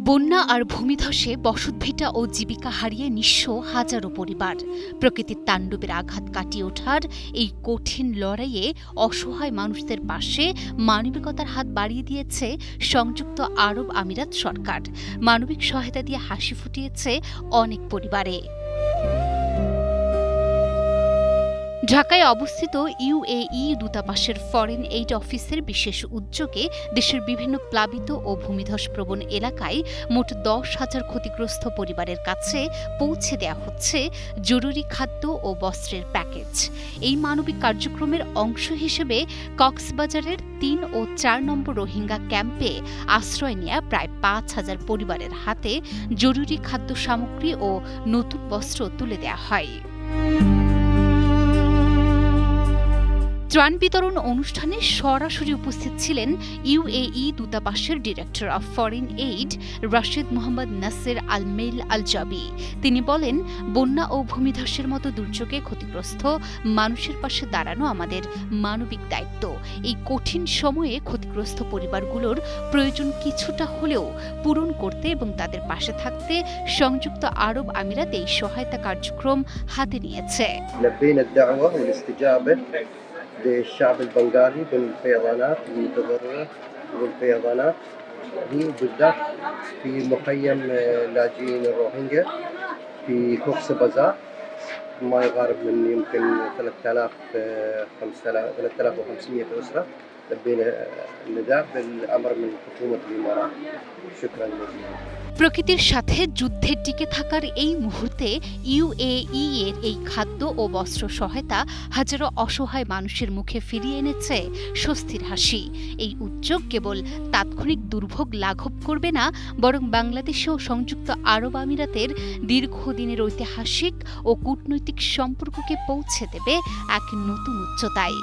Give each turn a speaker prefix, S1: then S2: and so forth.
S1: বন্যা আর ভূমিধসে বসতভিটা ও জীবিকা হারিয়ে নিঃস্ব হাজারো পরিবার। প্রকৃতির তাণ্ডবের আঘাত কাটিয়ে ওঠার এই কঠিন লড়াইয়ে অসহায় মানুষদের পাশে মানবিকতার হাত বাড়িয়ে দিয়েছে সংযুক্ত আরব আমিরাত সরকার। মানবিক সহায়তা দিয়ে হাসি ফুটিয়েছে অনেক পরিবারে। ঢাকায় অবস্থিত ইউএই দূতাবাসের ফরেন এইড অফিসের বিশেষ উদ্যোগে দেশের বিভিন্ন প্লাবিত ও ভূমিধসপ্রবণ এলাকায় মোট 10,000 ক্ষতিগ্রস্ত পরিবারের কাছে পৌঁছে দেওয়া হচ্ছে জরুরি খাদ্য ও বস্ত্রের প্যাকেজ। এই মানবিক কার্যক্রমের অংশ হিসেবে কক্সবাজারের 3 ও 4 নম্বর রোহিঙ্গা ক্যাম্পে আশ্রয় নেওয়া প্রায় 5,000 পরিবারের হাতে জরুরি খাদ্য সামগ্রী ও নতুন বস্ত্র তুলে দেওয়া হয়। ত্রাণ বিতরণ অনুষ্ঠানে সরাসরি উপস্থিত ছিলেন ইউএই দূতাবাসের director of foreign aid Rashed Mohammed Naser Al Mel Al Jabi. তিনি বলেন, বন্যা ও ভূমিধসের মতো দুর্যোগে ক্ষতিগ্রস্ত মানুষের পাশে দাঁড়ানো আমাদের মানবিক দায়িত্ব। এই কঠিন সময়ে ক্ষতিগ্রস্ত পরিবারগুলোর প্রয়োজন কিছুটা হলেও পূরণ করতে এবং তাদের পাশে থাকতে সংযুক্ত আরব আমিরাত এই সহায়তা কার্যক্রম হাতে নিয়েছে।
S2: للشعب البنغالي بالفيضانات المتضررة والفيضانات دي بالذات في مخيم لاجئين الروهينجا في كوكس بازار ما يقارب من يمكن 3500 أسرة. لبينا النداء بالأمر من حكومة الإمارات. شكرا جزيلا.
S1: প্রকৃতির সাথে যুদ্ধে টিকে থাকার এই মুহূর্তে ইউএই এর এই খাদ্য ও বস্ত্র সহায়তা হাজারো অসহায় মানুষের মুখে ফিরিয়ে এনেছে স্বস্তির হাসি। এই উদ্যোগ কেবল তাৎক্ষণিক দুর্ভোগ লাঘব করবে না, বরং বাংলাদেশ ও সংযুক্ত আরব আমিরাতের দীর্ঘদিনের ঐতিহাসিক ও কূটনৈতিক সম্পর্ককে পৌঁছে দেবে এক নতুন উচ্চতায়।